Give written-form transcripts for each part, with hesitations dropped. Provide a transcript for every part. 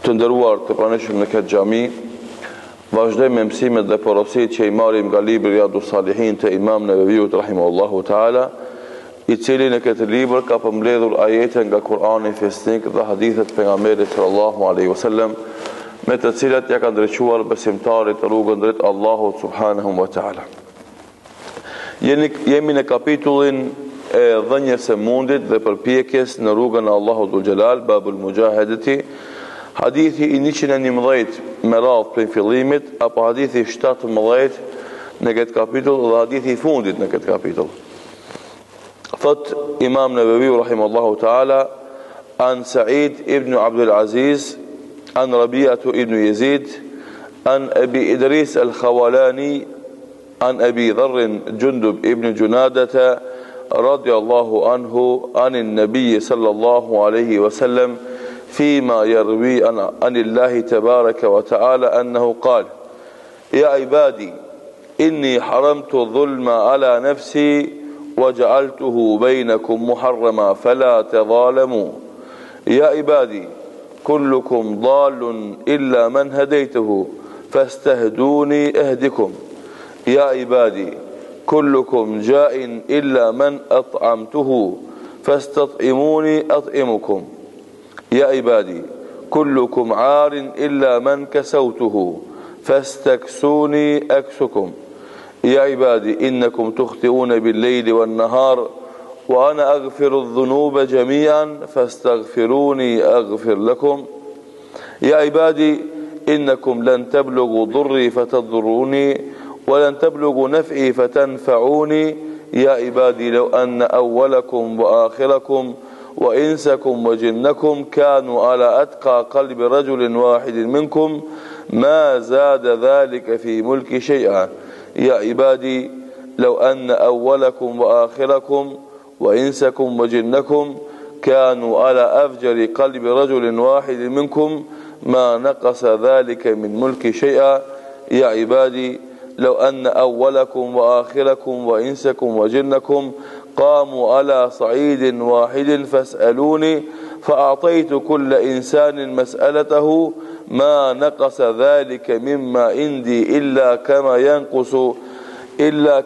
Të nderuar të pranishëm në këtë xhami, vazhdojmë me mësimet dhe porositë që i marrim nga libri Riyadus Salihin të Imam Neveviut rahimahullahu taala, i cili në këtë libër ka përmbledhur ajete nga Kurani fesnik dhe hadithet të pejgamberit sallallahu alaihi wasallam, me të cilat ja ka drejtuar besimtarit rrugën drejt Allahut subhanahu wa taala. Jemi në kapitullin e dhënjes së mundit dhe përpjekjes në rrugën e Allahut dhul Jalal, babul mujahadati. Hadithi i 111 me radhë për fillimit, apo hadithi 17 në këtë kapitull dhe hadithi i fundit në këtë kapitull. Thot Imam Nevevi rahimallahu ta'ala, an Sa'id ibn Abdul Aziz, an Rabi'atu ibn Yazid, an Abi Idris al-Khawalani, an Abi Dharrin Jundub ibn Junadata, radiyallahu anhu, anin Nabi sallallahu alaihi wasallam, فيما يروي عن الله تبارك وتعالى أنه قال: يا عبادي إني حرمت الظلم على نفسي وجعلته بينكم محرما فلا تظالموا. يا عبادي كلكم ضال إلا من هديته فاستهدوني أهدكم. يا عبادي كلكم جائع إلا من أطعمته فاستطعموني أطعمكم. يا عبادي كلكم عار إلا من كسوته فاستكسوني أكسكم. يا عبادي إنكم تخطئون بالليل والنهار وأنا أغفر الذنوب جميعا فاستغفروني أغفر لكم. يا عبادي إنكم لن تبلغوا ضري فتضروني ولن تبلغوا نفعي فتنفعوني. يا عبادي لو أن أولكم وآخركم وإنسكم وجنكم كانوا على أتقى قلب رجل واحد منكم ما زاد ذلك في ملك شيئا. يا عبادي لو أن أولكم وآخركم وإنسكم وجنكم كانوا على أفجر قلب رجل واحد منكم ما نقص ذلك من ملك شيئا. يا عبادي لو أن أولكم وآخركم وإنسكم وجنكم قاموا على صعيد واحد فاسألوني فأعطيت كل إنسان مسألته ما نقص ذلك مما عندي إلا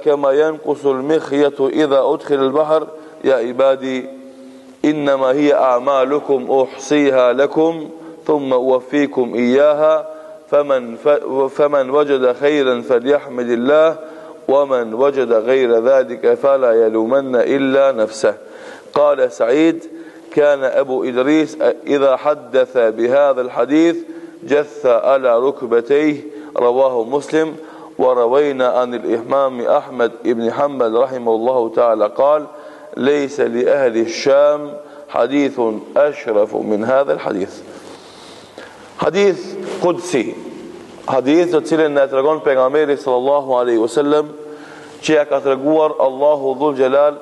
كما ينقص المخيط إذا أدخل البحر. يا عبادي إنما هي أعمالكم أحصيها لكم ثم أوفيكم إياها فمن وجد خيرا فليحمد الله ومن وجد غير ذلك فلا يلومن إلا نفسه. قال سعيد: كان أبو إدريس إذا حدث بهذا الحديث جث على ركبتيه. رواه مسلم. وروينا عن الإمام أحمد بن حنبل رحمه الله تعالى قال: ليس لأهل الشام حديث أشرف من هذا الحديث. Hadith Qudsi, hadith të cilën na tregon pejgamberi sallallahu alaihi wasallam, që ja ka treguar Allahu dhul Jalal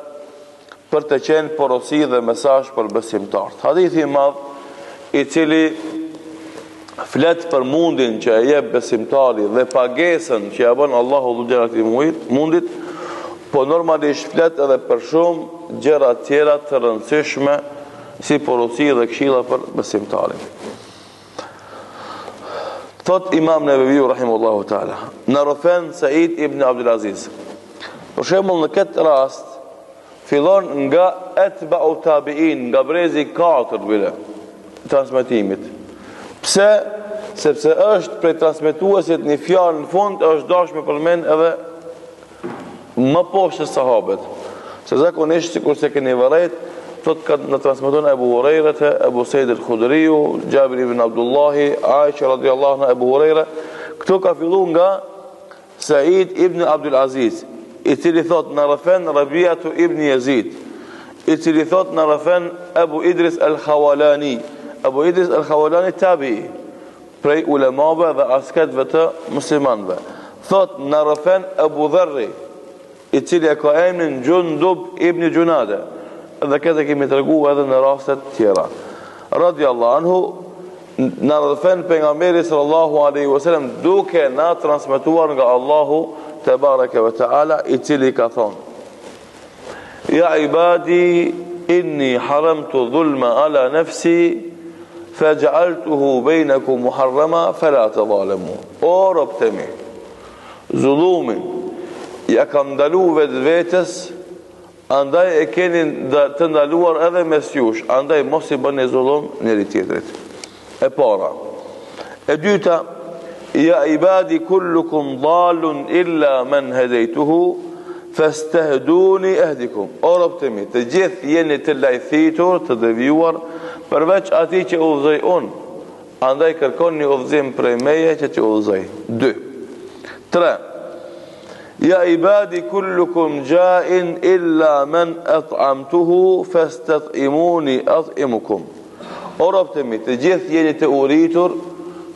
për të qenë porosi dhe mesazh për besimtarët. Hadithi i madh i cili flet për mundin që e jep besimtari dhe pagesën që ja bën Allahu dhul Jalal këtij mundit, po normalisht flet edhe për shumë gjëra tjera të rëndësishme si porosi dhe këshilla për besimtarin. Thot Imam Neveviu rahimahullahu ta'ala, në rëfen Sa'id ibn Abdul Aziz. Për shembull në këtë rast, fillon nga etba'u tabi'in, nga brezi 4 bile, transmetimit. Pse? Sepse është prej transmetuesit një fjalë në fund, është dashur me përmend edhe më poshtë sahabët. Se zakonisht sikur se keni vërejt, thot ka në transmeton Abu Huraira, Abu Said al-Khudri, Jabir ibn Abdullahi, Aisha radhiyallahu anha, Abu Huraira. Këto ka fillu nga Sa'id ibn Abdul Aziz, i cili thot në rëfen Rabi'atu ibn Yazid, i cili thot në rëfen Abu Idris al-Khawalani. Abu Idris al-Khawalani tabi'i, prej ulemave dhe asketve të muslimanve. Thot në rëfen Abu Dharri, i cili e ka emrin Jundub ibn Junada, dhe këtë kemi të regu edhe në rastet tjera. Radiallahu anhu, në rëfen pejgamberi sallallahu alaihi wasallam, duke na transmetuar nga Allahu tebareke ve taala, i cili ka thonë: Ya ibadi inni haramtu dhulma ala nafsi فجعلته بينكم محرما فلا تظالموا. O robët e mi, zullumin ja kam ndalu vetë vetës, andaj e keni të ndaluar edhe mes jush, andaj mos i bëni zullum njëri tjetrit. E para. E dyta, ja ibadi kullukum dhalun illa men hedejtuhu fastahduni ahdikum. O robët e mi, të gjithë jeni të lajthitur, të devijuar, përveç ati që udhëzoj unë, andaj kërkoni udhëzim prej meje që të udhëzoj. 2. 3. Ja ibadi kullukum jain illa men at'amtuhu fastat'imuni at'imukum. O robët e mi, të gjithë jeni të uritur,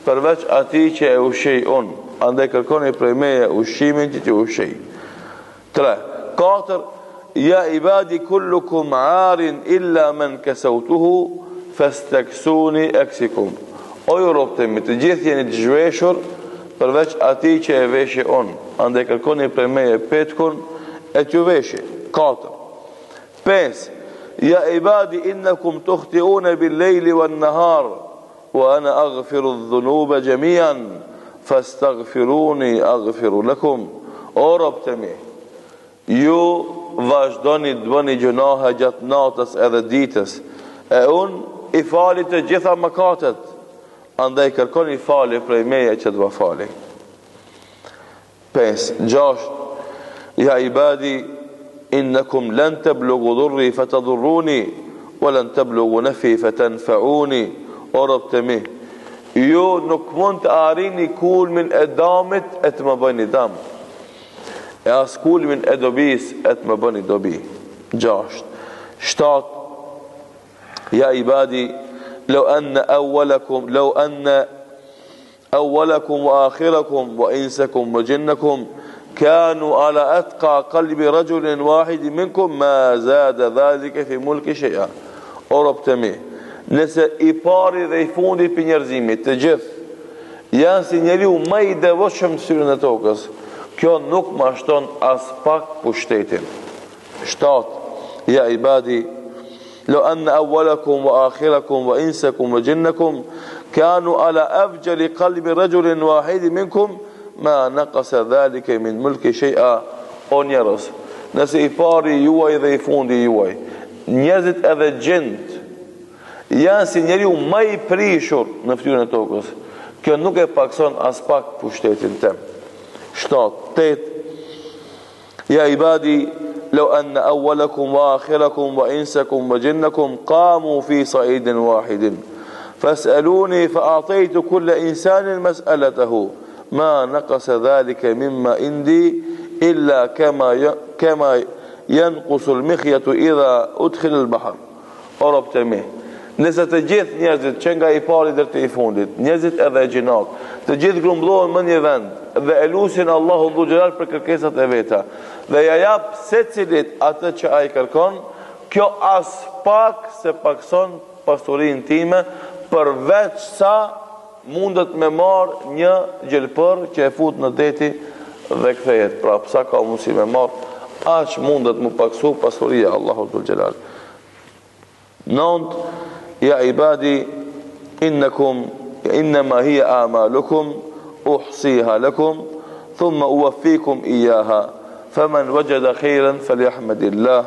përveç ati që e ushqej unë, andaj kërkoni prej meje ushqimin që të ushqej. 3. 4. Ja ibadi kullukum arin illa men kasautuhu fastaksuni aksikum. O ju robët e mi, të gjithë jeni të zhveshur, përveç ati që e veshje unë, andaj kërkoni prej meje petkun e t'ju veshje. 4. 5. Ja ibadi innakum tukhti'una bil lejli wan nahar, wa ana aghfiru dhunuba jamian, fastaghfiruni aghfiru lakum. O robët e mi, ju vazhdoni të bëni gjunahe gjatë natës edhe ditës, e unë i fali të gjitha mëkatet, andaj kërkoni fali prej meje që të va fali. 5. 6. Ja ibadi innakum lan tablughu dhurri fatadhurruni wa lan tablughu nafi fatanfa'uni. O robët e mi, ju nuk mund të arrini kulmin e damit e të më bëni dam, e as kulmin e dobis e të më bëni dobi. 6. 7. Ja ibadi لو أن أولكم وآخركم وإنسكم وجنكم كانوا على أتقى قلب رجل واحد منكم ما زاد ذلك في ملك شيئا. O robët e mi, nëse i pari dhe i fundi për njerëzimit të gjithë janë si njeriu më i devotshëm në syrin e tokës, kjo nuk mashton as pak pushtetin. 7. Ja ibadi لو أن أولكم وآخركم وإنسكم وجنكم كانوا على أفجر قلب رجل واحد منكم ما نقص ذلك من ملك شيئا. O njerëz, nëse i pari juaj dhe i fundi juaj, njerëzit edhe gjend janë si njeriu më i prishur në fytyrën e tokës, kjo nuk e pakson as pak pushtetin tem. 7. 8. Ja ibadi لو أن أولكم وآخركم وإنسكم وجنكم قاموا في صعيد واحد فاسألوني فأعطيت كل إنسان مسألته ما نقص ذلك مما عندي إلا كما ينقص المخيط إذا أدخل البحر. O robët e mi, nëse të gjithë njerëzit që nga i pari deri te i fundit, njerëzit edhe gjinat, të gjithë grumbullohen në një vend dhe elusin Allahu Dhul Jalal për kërkesat e veta dhe ja jap secilit atë që ai kërkon, kjo as pak se pakson pasurinë time, përveç sa mundet me marr një gjelpër që e fut në deti dhe kthehet. Pra sa ka mundësi me marr, aq mundet mu paksu pasuria Allahu Dhul Jalal. 9. Ja ibadi innakum innama hiya a'malukum uhsiha lakum thumma uwaffikum iyyaha faman wajada khayran falyahmadillah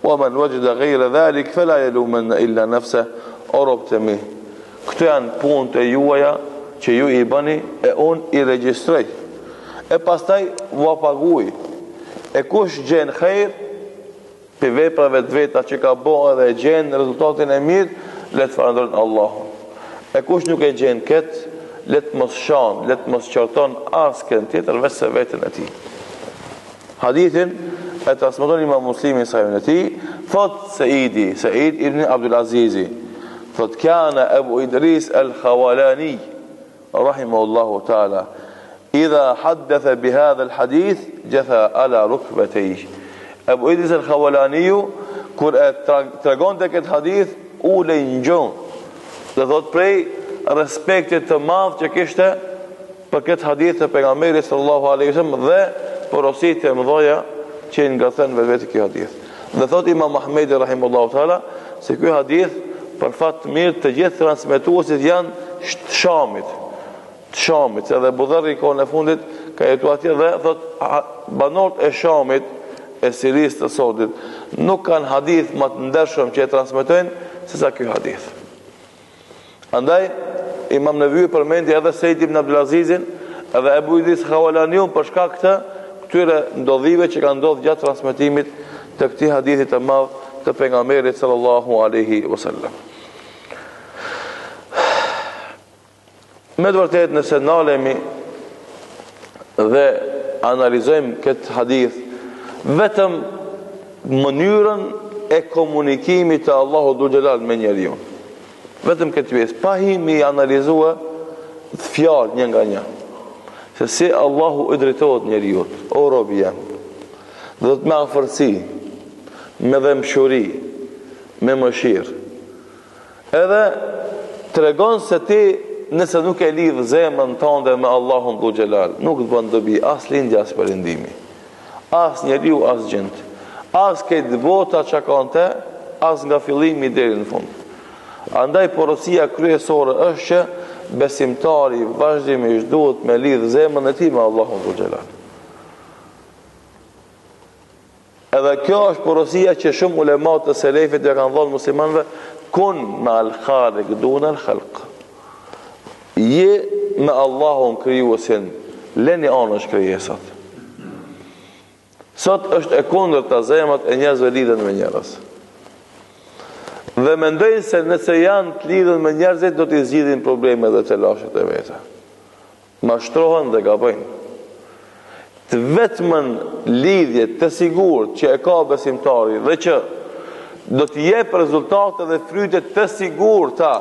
wa man wajada ghayra dhalik fala yalumanna illa nafsah. O robët e mi, këto janë punët e juaja që ju i bëni e unë i regjistroj e pastaj va paguaj. E kush gjen khayr për veprave të veta që ka bëu dhe e gjen rezultatin e mirë, le të falënderojnë Allahun. E kush nuk e gjen këtë, le të mos shan, le të mos qorton askën tjetër veç se veten e tij. Hadithin e transmeton Imam Muslimi sahihun e tij, thot Said ibn Abdul Aziz, thot kana Abu Idris al-Khawalani rahimahullahu ta'ala idha haddatha bihadha al-hadith jatha ala rukbatayhi. Abu Idris al-Khawalani kur e tregonte këtë hadith ulej në gjumë dhe thot prej respektit të madh që kishte për këtë hadith të pejgamberit sallallahu alaihi wasallam dhe porositë e mëdha që nga thënë vetë ky hadith. Dhe thot Imam Ahmedi rahimahullahu taala se ky hadith për fat të mirë të gjithë transmetuesit janë të Shamit, edhe Budharri kohën e fundit ka jetuar atje dhe thot banorët e Shamit, e Sirisë të sotit, nuk kanë hadith më të ndershëm që e transmetojnë se sa ky hadith. Andaj Imam Nevawi përmendi edhe Sejid ibn Abdulazizin edhe Ebu Idris Khawalaniun për shkak të këtyre ndodhive që kanë ndodhur gjatë transmetimit të këtij hadithi të madh të pejgamberit sallallahu alaihi wasallam. Me të vërtetë nëse nalemi dhe analizojmë këtë hadith vetëm mënyrën e komunikimit të Allahu dhul xhelal me njeriu, vetëm këtë pjesë, pa himi analizua fjalë një nga një, se si Allahu i drejtohet njeriu, o robi jam, dhe me afërsi, me dëmshuri, me mëshirë, edhe tregon se ti nëse nuk e lidh zemrën tënde me Allahun dhul xhelal, nuk të bën dobi as lindja as perëndimi, as njeriu as gjend, as këtë bota që kanë te, as nga fillimi deri në fund. Andaj porosia kryesore është që besimtari vazhdimisht duhet me lidh zemrën e tij me Allahun dhul xhelal. Edhe kjo është porosia që shumë ulema të selefit ja kanë dhënë muslimanëve, kun ma al-khaliq dun al-khalq. Je me Allahun krijuesin, leni anësh krijesat. Sot është e kundërta, zemrat e njerëzve lidhen me njerëz. Dhe mendojnë se nëse janë të lidhen me njerëzit, do t'i zgjidhin probleme dhe të lashet e veta. Mashtrohen dhe gabojnë. Të vetmën lidhje të sigurt që e ka besimtari dhe që do t'i jep rezultate dhe frytet të sigurta,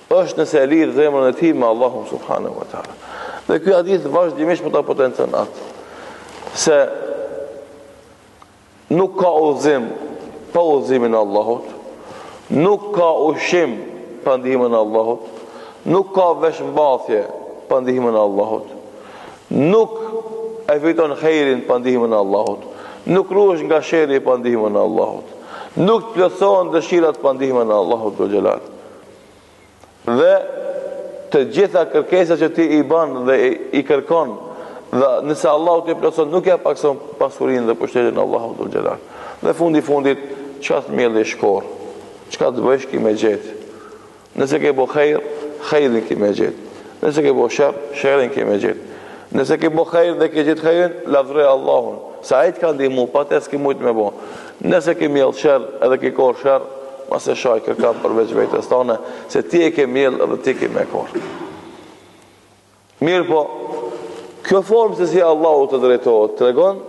është nëse e lidh zemrën e tij me Allahun subhanahu wa taala. Dhe ky hadith vazhdimisht po ta potencon atë se nuk ka udhëzim pa udhëzimin e Allahut, nuk ka ushqim pa ndihmën e Allahut, nuk ka veshmbathje pa ndihmën e Allahut, nuk e fiton xherin pa ndihmën e Allahut, nuk ruhesh nga sherri pa ndihmën e Allahut, nuk të plotësohen dëshirat pa ndihmën e Allahut dhul xhelal. Dhe të gjitha kërkesat që ti i bën dhe i kërkon, dhe nëse Allahu t'i plotëson, nuk ja pakson pasurinë dhe pushtetin e Allahut dhul xhelal. Dhe fundit çka të mbjellë shkor, çka të bësh ki me gjet. Nëse ke bo xhejr, xhejrin ki me gjet. Nëse ke bo sherr, sherrin ki me gjet. Nëse ke bo xhejr dhe ke gjet xhejrin, lavdëroj Allahun, sa ai të ka ndihmu, pa te s'ke mujt me bo. Nëse ke mbjell sherr edhe ke kor sherr, mos e shaj kërkam përveç vetes tone, se ti e ke mbjell edhe ti ke me kor. Mirë po, kjo formë se si Allahu të drejtohet tregon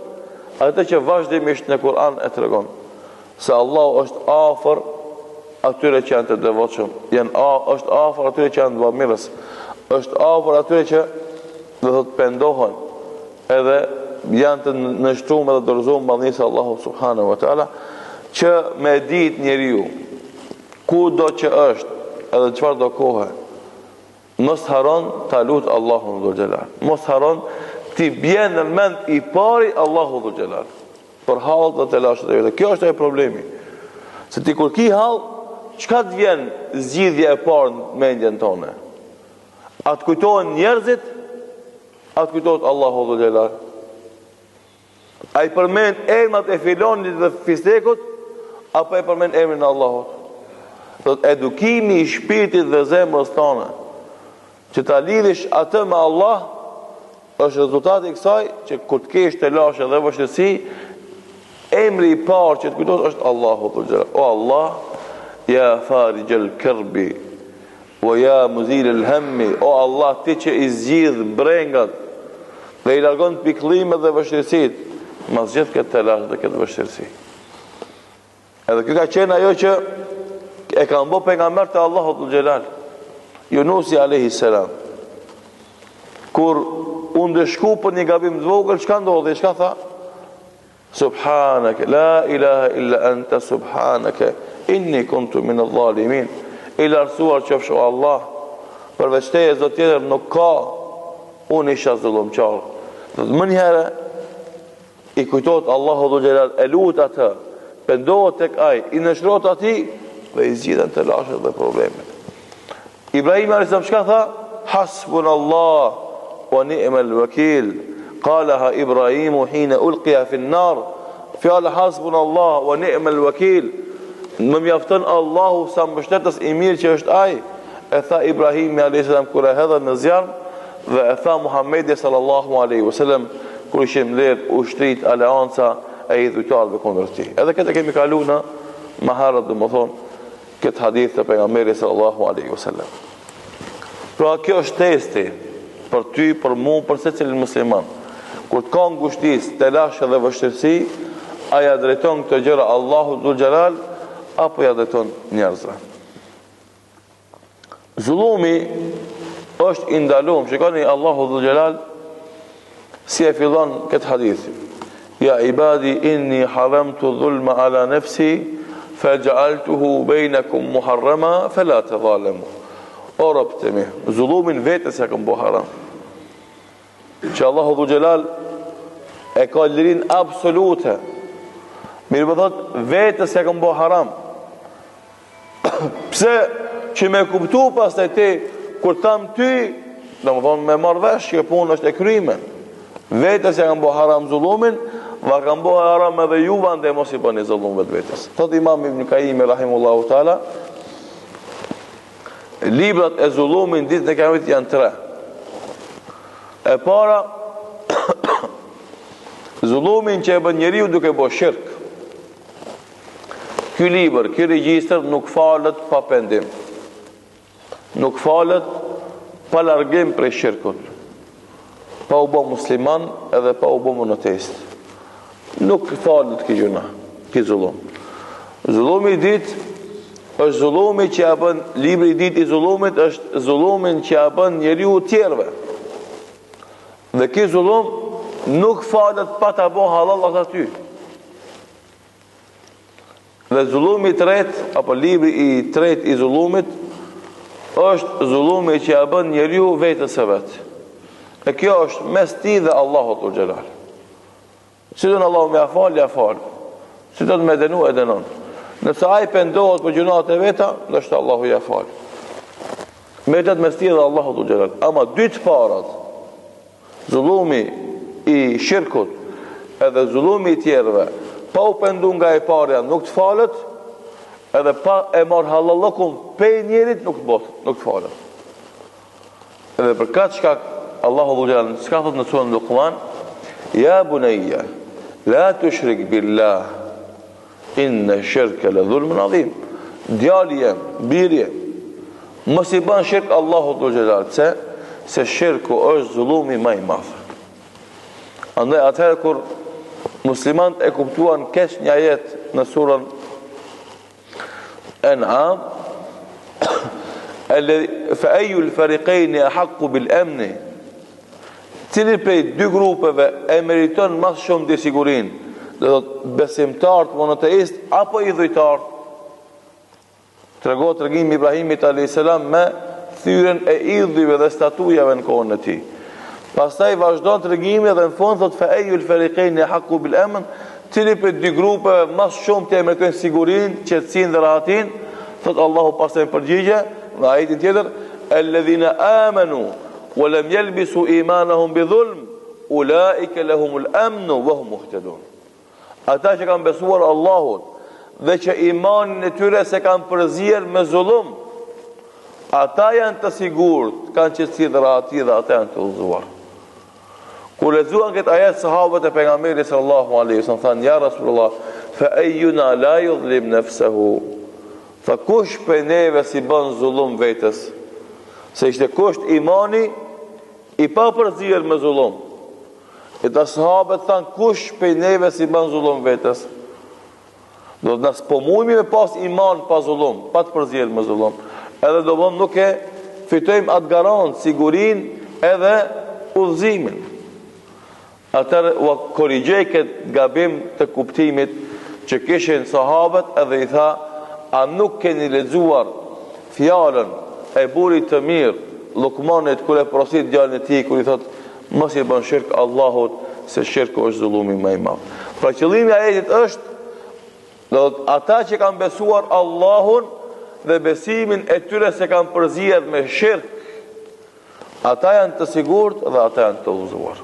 atë që vazhdimisht në Kur'an e tregon, se Allahu është afër atyre që janë të devotshëm, është afër atyre që janë të bamirës, është afër atyre që do të pendohen, edhe janë të nështruar dhe dorëzuar mballënisë Allahu subhanahu wa taala, që me ditë njeriu ku do që është edhe çfarë do kohë, mos haron ta lut Allahun dhul xhelal, mos haron ti bjen në mend i pari Allahu dhul xhelal për hall dhe të lashet e vetë. Kjo është e problemi, se ti kur ki hall, çka të vjen zgjidhja e parë në mendjen tonë? A të kujtohen njerëzit, a të kujtohet Allahu dhul xhelal? A i përmend emrat e filonit dhe fistekut, apo e përmend emrin e Allahut? Edukimi i shpirtit dhe zemrës tonë, që ta lidhish atë me Allah, është rezultati i kësaj që kur të kesh të lashe dhe vështirësi, emri i parë që të kujtohet është Allahu dhul xhelal. O Allah, ja farijal karbi, wa ya muzil al hammi, o Allah, ti që i zgjidh brengat dhe i largon pikëllimet dhe vështirësitë, mas gjithë këtë të lashe dhe këtë vështirësi. Edhe kjo ka qenë ajo që e ka mbo pejgamber të Allahu dhul xhelal, Yunusi alayhi salam. Kur u ndeshku për një gabim të vogël, çka ndodhi? Çka tha? Subhanaka la ilaha illa anta subhanaka inni kuntu min adh-dhalimin. I lartësuar qofsh o Allah, përveç teje zot tjetër nuk ka, unë isha zullumqar. Më njëherë i kujtohet Allahu dhul xhelal, e lut atë, pendohet tek ai, i nështrohet atij, dhe i zgjidhen të lashet dhe problemet. Ibrahim a.s. çka tha? Hasbunallah wa ni'mal wakil. Qalaha Ibrahimu hina ulqiya fi an-nar. Fjala hasbunallah wa ni'mal wakil. Më mjafton Allahu sa mbështetës i mirë që është ai. E tha Ibrahimi a.s. kur e hedhën në zjarr, dhe e tha Muhammedi sallallahu alaihi wasallam kur ishte mbledh ushtrit aleanca e idhujtarëve kundër tij. Edhe këtë kemi kaluar në më herët, domethënë këtë hadith të pejgamberit sallallahu alaihi wasallam. Pra kjo është testi për ty, për mua, për secilin musliman. Kur të ka ngushtisë, telash dhe vështirësi, a ja drejton këto gjëra Allahu dhul xhelal apo ja drejton njerëzve? Zullumi është i ndaluar. Shikoni Allahu dhul xhelal si e fillon këtë hadith. Ja ibadi inni haramtu dhulma ala nafsi faj'altuhu bainakum muharrama fala tadhalamu. O robët e mi, zullumin vetes e kam bo haram. Që Allahu dhul xhelal e ka lirin absolute. Mirë po thot vetes e kam bo haram. Pse që me kuptu pastaj ti kur tham ty, domethënë me marr vesh që puna është e kryme. Vetes e kam bo haram zullumin, va kam bo haram edhe juve ande mos i bëni zullum vetes. Thot Imam Ibn Qayyim rahimullahu taala, librat e zullumin ditën e kiametit janë 3. E para zullumin që e bën njeriu duke bërë shirk. Ky libër, ky regjistër nuk falet pa pendim. Nuk falet pa largim prej shirkut. Pa u bë musliman edhe pa u bë monoteist. Nuk falet kjo gjuna, kjo zullum. Zullumi i ditë është zullumi që ja bën, libri i ditë i zullumit është zullumin që ja bën njeriu tjerëve. Dhe ky zullum nuk falet pa ta bë halal aty. Dhe zullumi i tretë, apo libri i tretë i zullumit, është zullumi që ja bën njeriu vetes së vet. E kjo është mes ti dhe Allahut dhul xhelal. Si don Allahu më afal, ja fal. Si don më dënu, e dënon. Nëse ai pendohet për gjunat e veta, ndoshta Allahu ja fal. Metet mes ti dhe Allahut dhul xhelal. Ama dy të parat, zullumi i shirkut edhe zullumi i tjerëve, pa u pendu nga e parja nuk të falet, edhe pa e marr halallokun pe njerit nuk të falet. Edhe për këtë shkak Allahu dhul xhelal çka thot në surën Luqman, ja bunayya la tushrik billah inna shirka la dhulmun adhim. Djali jem, birje, mos i bën shirk Allahu dhul xhelal, se shirku është zullumi më i madh. Andaj atëherë kur muslimant e kuptuan keq një ajet në surën An'am, fa ayu al-fariqayn ahqqu bil-amn, cili prej dy grupeve e meriton më shumë dhe sigurinë, do të thotë besimtarët monoteist apo idhujtarët. Tregon tregimi Ibrahimit alayhis salam me thyrën e idhujve dhe statujave në kohën e tij. Pastaj vazhdon tregimi dhe në fund thot fa ayu al-fariqayn ahqqu bil-amn, cili prej dy grupeve më shumë të meritojnë sigurinë, qetësinë dhe rahatin, thot Allahu pastaj përgjigje në ajetin tjetër, alladhina amanu wa lam yalbisu imanahum bidhulm ulaika lahumul amnu wa hum muhtadun. Ata që kanë besuar Allahut dhe që imanin e tyre se kanë përzier me zullum, ata janë të sigurt, kanë qetësi dhe rahati dhe ata janë të udhëzuar. Kur lexuan këtë ajet sahabët e pejgamberit sallallahu alaihi wasallam thanë ja Rasulullah, fa ayyuna la yudhlim nafsahu. Fa kush për neve si bën zullum vetes? Se ishte kusht imani i pa përzier me zullum. E të sahabët thanë kush për neve si bën zullum vetes? Do të nësë pomujmi me pas iman pa zullum, pa të përzier me zullum. Edhe do bëm nuk e fitojmë atë garantë, sigurin edhe udhëzimin. Atër u korrigjoj këtë gabim të kuptimit që kishin sahabët edhe i tha, a nuk keni lexuar fjalën e burit të mirë Lukmanit kur e porosit djalin e tij kur i thot mos i bën shirk Allahut se shirku është zullumi më i madh. Pra qëllimi i ajetit është do ata që kanë besuar Allahun dhe besimin e tyre se kanë përzierë me shirk, ata janë të sigurt dhe ata janë të udhëzuar.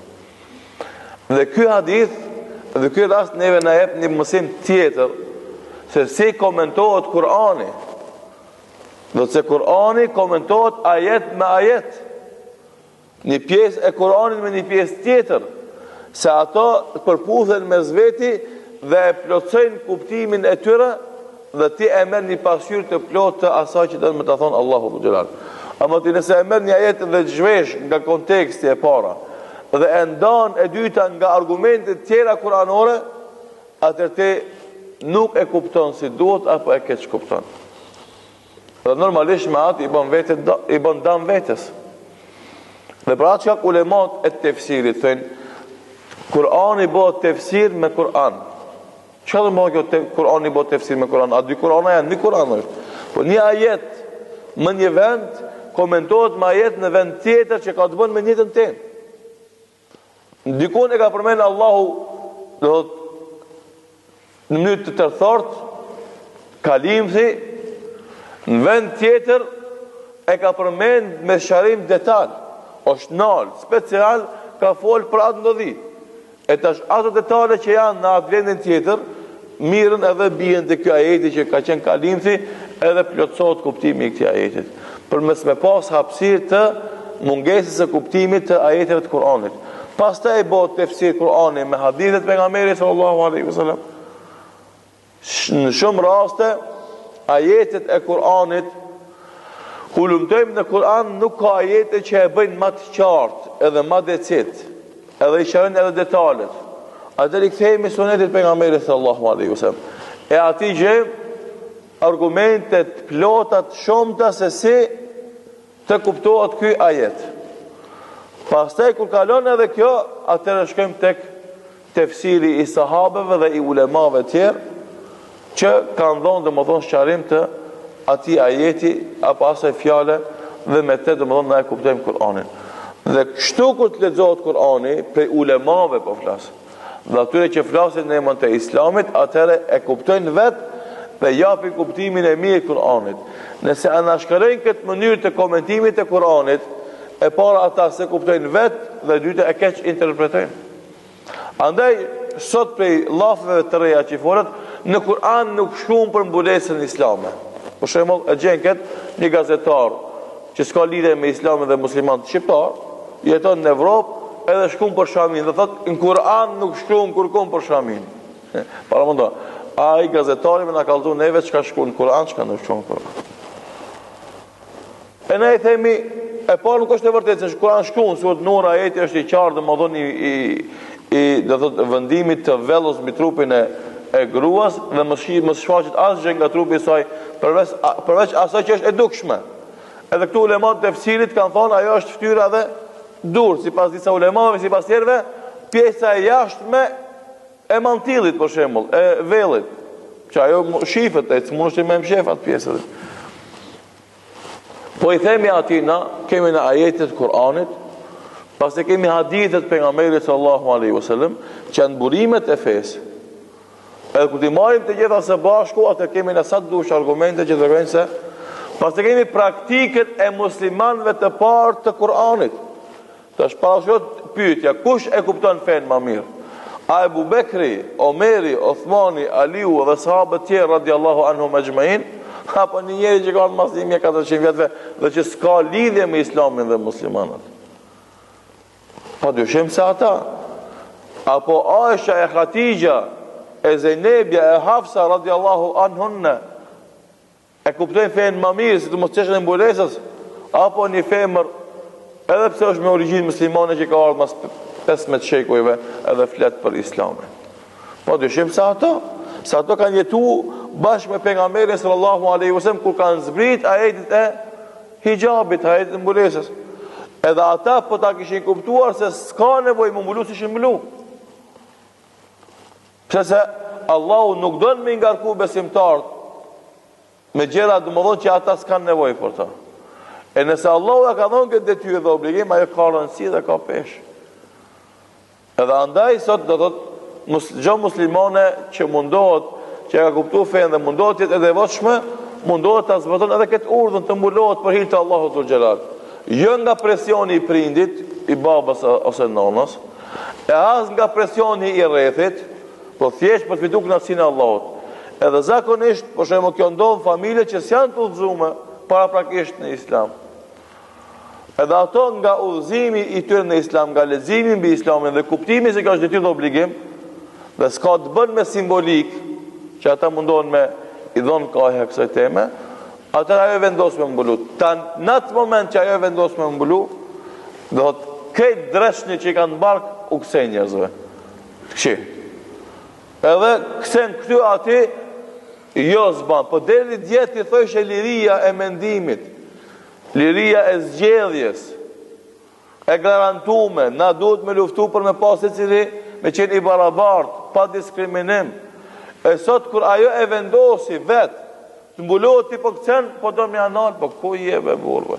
Dhe ky hadith, dhe ky rast neve na jep një mësim tjetër se si komentohet Kur'ani. Dhe se Kur'ani komentohet ajet me ajet. Një pjesë e Kur'anit me një pjesë tjetër, se ato përputhen mes veti dhe e plotësojnë kuptimin e tyre dhe ti e merr një pasqyrë të plotë të asaj që do të më thonë Allahu Dhul Jalal. Ama ti nëse e merr një ajet dhe zhvesh nga konteksti e para dhe e ndan e dyta nga argumentet tjera kuranore, atëherë ti nuk e kupton si duhet apo e keq kupton. Dhe normalisht me atë i bën dam vetes. Dhe për atë që ulemat e tefsirit thënë, Kur'ani bëhet tefsir me Kur'an. Çfarë do të thotë kjo Kur'ani bëhet tefsir me Kur'an? A dy Kur'ana janë? Një Kur'an është. Po një ajet më një vend komentohet me ajet në vend tjetër që ka të bënë me njëjtën temë. Ndikon e ka përmend Allahu, do thotë në mënyrë të tërthort, kalimthi, në vend tjetër e ka përmend me sharim detaj, është nal, special ka fol për atë ndodhi. E tash ato detale që janë në atë vendin tjetër, mirën edhe bien të kjo ajeti që ka qenë kalimthi, edhe plotësohet kuptimi i këtij ajetit. Përmes me pas hapësirë të mungesës së kuptimit të ajeteve të Kur'anit. Pastaj bëhet tefsir Kur'ani me hadithet e pejgamberit sallallahu alaihi wasallam. Në shumë raste ajetet e Kur'anit kulumtojmë në Kur'an nuk ka ajete që e bëjnë më të qartë edhe më decit, edhe i shërojnë edhe detalet. Atëherë i kthehemi sunetit pejgamberit sallallahu alaihi wasallam. E aty gjejmë argumentet plota të shumta se si të kuptohet ky ajet. Pastaj kur kalon edhe kjo, atëherë shkojmë tek tefsiri i sahabeve dhe i ulemave tjerë që kanë dhënë domosdoshmë sqarim të atij ajeti apo asaj fjale dhe me të domosdoshmë na e kuptojmë Kur'anin. Dhe kështu kur të lexohet Kur'ani prej ulemave po flas. Dhe atyre që flasin në emër të Islamit, atëherë e kuptojnë vetë dhe japin kuptimin e mirë të Kur'anit. Nëse anashkalojnë këtë mënyrë të komentimit të Kur'anit, e para ata se kuptojnë vetë dhe dyta e keq interpretojnë. Andaj sot prej llafeve të reja që folet, në Kur'an nuk shkruan për mbulesën islame. Për shembull, e gjen këtë një gazetar që s'ka lidhje me Islamin dhe muslimanët shqiptar, jeton në Evropë edhe shkruan për Shamin dhe thotë në Kur'an nuk shkruan kurrë për Shamin. Para mendo, ai gazetari më na ka thënë neve çka shkruan në Kur'an, çka nuk shkruan në Kur'an. E ne i themi, e parë nuk është e vërtetë se Kur'an shkruan, suret Nur ajeti është i qartë, domethënë i do thotë vendimit të vellës mbi trupin e gruas dhe mos shfaqet asgjë nga trupi i saj përveç asaj që është e dukshme. Edhe këtu ulemat e tefsirit kanë thonë ajo është fytyra dhe dur, sipas disa ulemave, sipas tjerëve, pjesa e jashtme e mantillit për shembull, e vellit, që ajo shifet, e mundesh të më mshefat pjesën. Po i themi aty na kemi në ajetet e Kur'anit, pastaj kemi hadithet pejgamberit sallallahu alaihi wasallam, që janë burimet e fesë. Edhe kur ti marrim të gjitha së bashku, atë kemi në sa dush argumente që tregojnë se pastaj kemi praktikën e muslimanëve të parë të Kur'anit. Tash parashot pyetja, kush e kupton fen më mirë? A Abu Bekri, Omeri, Uthmani, Aliu dhe sahabët tjerë radiallahu anhum ajma'in, apo një njeri që ka mas 1400 vjetëve dhe që s'ka lidhje me Islamin dhe muslimanët? Pa dyshim se ata. Apo Aisha e Khatija, e Zejnebja, e Hafsa radiallahu anhunne, e kuptojnë fejnë më mirë, si të mos qeshën e mbulesës, apo një femër, edhe pse është me origjinë muslimane që ka ardhur mas 15 shekujve, edhe flet për Islamin. Po dyshim se ato kanë jetu bashkë me pejgamberin sallallahu alaihi wasallam kur kanë zbrit ajetit e hijabit, ajetit e mbulesës. Edhe ata po ta kishin kuptuar se s'ka nevojë më mbulu si ishin mbulu. Pse se Allahu nuk don me ngarku besimtarët me gjëra domodin që ata s'kan nevojë për to. E nëse Allahu ka dhënë këtë detyrë dhe obligim, ajo ka rëndësi dhe ka peshë. Edhe andaj sot do thotë çdo muslimane që mundohet, që ka kuptuar fen dhe mundohet të jetë e devotshme, mundohet ta zbaton edhe këtë urdhën të mbulohet për hir të Allahut dhul xhelal. Jo nga presioni i prindit, i babas ose nënës, e as nga presioni i rrethit, po thjesht për të fituar kënaqësinë e Allahut. Edhe zakonisht, për shembull, kjo ndodh familje që s'janë të udhëzuar paraprakisht në Islam. Edhe ato nga udhëzimi i tyre në Islam, nga leximi mbi Islamin dhe kuptimi se ka është detyrë dhe obligim, dhe s'ka të bën me simbolik, që ata mundohen me i dhon kohë kësaj teme, atëra ajo vendos me mbulu. Në atë moment që ajo vendos me mbulu, do të këtë dreshni që i kanë bark u kthejnë njerëzve. Këshi. Edhe kthejnë këtu ati, jo zban, po deri djeti thoshe liria e mendimit, liria e zgjedhjes, e garantume, na duhet me luftu për me pasi cili me qenë i barabart, pa diskriminim. E sot kur ajo e vendosi vetë, të mbulohet ti po këcen, po do me anal, po ku je be burve?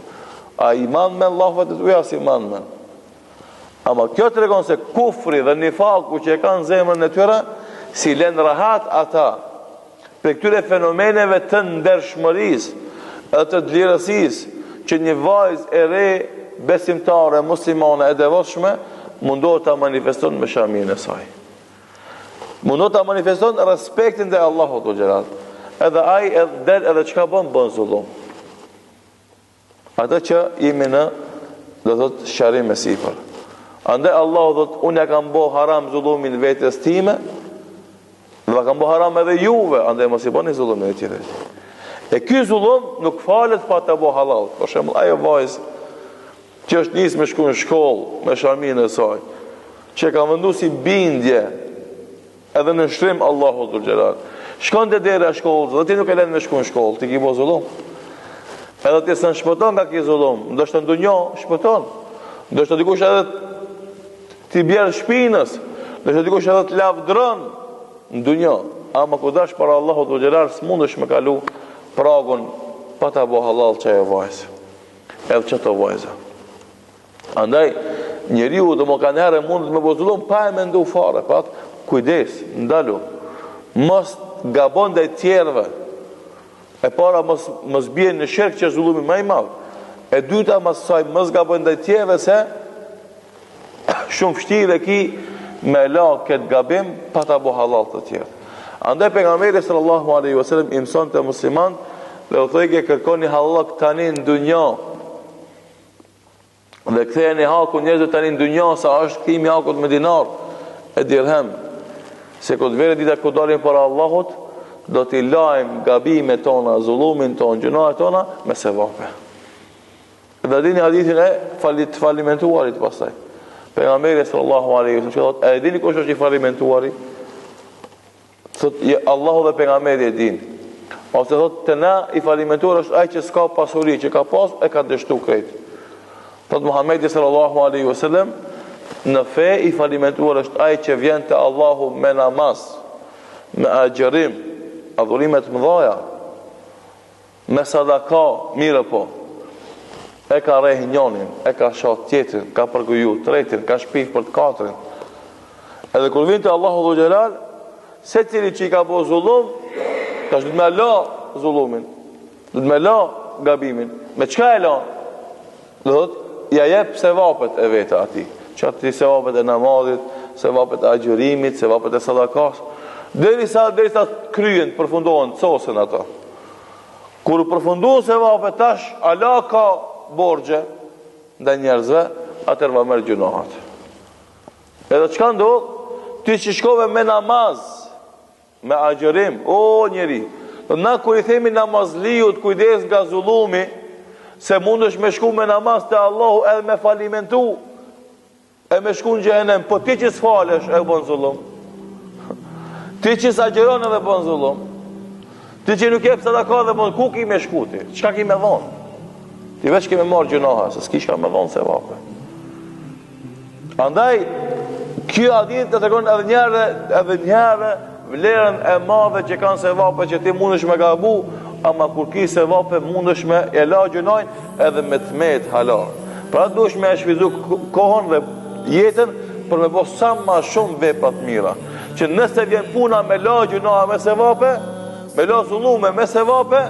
A iman me Allah vëtë të uja si iman me. Ama kjo të regon se kufri dhe nifaku që e kanë zemrën e tyre, si len rahat ata, për këtyre fenomeneve të ndershmëris, e të dlirësis, që një vajz e re, besimtare, muslimane, e devotshme, mundohet ta manifeston me shamin e saj. Mundohet ta manifeston respektin dhe Allahut o Gjelal. Edhe aj edhe qka bën zullum. Ata që jemi në, do thot, sharim e sipër. Andaj Allahu thot, unë ja kam bo haram zullumin vetës time, dhe kam bo haram edhe juve, andaj mos i bëni zullumin e tjere. E ky zullum nuk falet pa të bo halal. Për shembull, ajo vajzë që është nisë me shku në shkollë, me shamin e saj, që ka vëndu si bindje, edhe në nështrim Allahu dhul xhelal. Shkon të dera shkollës, dhe ti nuk e lënë me shku në shkollë, ti ki bo zullum. Edhe ti së në shpëton nga ki zullum, ndështë në dunjo, shpëton. Ndështë dikush edhe ti bjerë shpinës, ndështë dikush edhe të lavdron në dunjo. Ama ku dash para Allahu dhul xhelal, së mund është me kalu pragun pa ta bo halal që e vajzë. Edhe që të vajzë. Andaj, njeriu do më kanë herë mund me bo zullum, pa e me ndu fare, pa kujdes, ndalu. Mos gabon dhe tjerve. E para mos bje në shirk që është zullumi më i madh. E dyta mos gabon dhe tjerve se shumë vështirë ki me la këtë gabim pa ta bo halal të tjerë. Andaj pejgamberi sallallahu alaihi wasallam i mëson të musliman dhe u thëjke kërkoni halal tani në dunja. Dhe kthejeni haku njerëzve tani në dunja sa është kthimi hakut me dinar e dirhem. Se këtë vere dita ku dalim para Allahut, do t'i lajmë gabime tona, zullumin tonë, gjunahet tona, me sevape. Dhe dini hadithin e falimentuarit pasaj. Pejgamberi sallallahu alaihi wasallam, e dini kush është i falimentuari? Thot, Allahu dhe pejgamberi e din. Ose thot, të na i falimentuar është ai që s'ka pasuri, që ka pas e ka dështu krejt. Thot Muhammedi sallallahu alaihi wasallam, në fe i falimentuar është ai që vjen të Allahu me namaz, me agjerim, adhurimet mëdhaja, me sadaka, mire po. E ka rejh njonin, e ka shat tjetrin, ka përguju tretin, ka shpif për të katrin. Edhe kur vjen të Allahu dhul xhelal, se cili që i ka bo zullum, ka shdu të me la zullumin, du të me la gabimin. Me qka e la? Dhe dhët, ja jep sevapet e veta ati. Që ati sevapet e namazit, sevapet e agjerimit, sevapet e sadakas. Derisa kryen, përfundohen, cosen ata. Kur përfundohen sevapet tash, ala ka borgje dhe njerëzve, atër va merë gjunahat. Edhe qka ndohë? Ty që shkove me namaz, me agjerim, o njeri, na kur i themi namazliut, kujdes nga zullumi, se mund është me shku me namaz të Allahu edhe me falimentu, e me shku në gjehenem, po ti që s'falesh e bën zullum, ti që s'agjeron edhe bën zullum, ti që nuk jep sadaka dhe bën, ku ki me shku ti, qka ki me dhonë? Ti veç ki me marë gjunaha, se s'ki shka me dhonë se vape. Andaj, kjo adit të tregon edhe njëre vlerën e madhe që kanë se vape që ti mundesh me gabu, ama kur ki se vape mundesh me e la gjunajnë edhe me të metë halar. Pra duesh me e shvizu kohën dhe jetën për me bo sa ma shumë veprat mira. Që nëse vjen puna me la gjunajnë me se vape, me la zullume me se vape,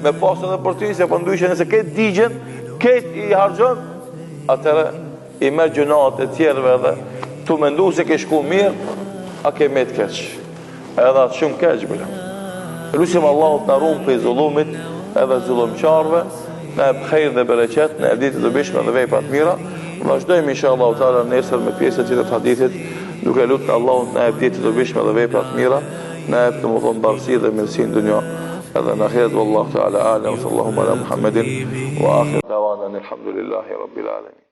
me pas edhe për ty, se për ndryshe nëse këtë digjen, këtë i harxhon, atëherë i merr gjunat e tjerëve edhe tu mendu se ke shku mirë, a ke me të keq. Edhe atë shumë keq bële. Lusim Allahut në rumë për i zullumit edhe zullumqarve, në e bkhejr dhe bereqet, në e ditë të bishme dhe vejpat mira. Vazhdojmë inshallah ta'ala nesër me pjesët që të hadithit, duke lutë në Allahut në e ditë të bishme dhe vejpat mira, në e të më thonë barësi dhe mirësi në dunja. هذا نخير والله تعالى أعلم وصلى الله على محمد وآخر دعوانا الحمد لله رب العالمين.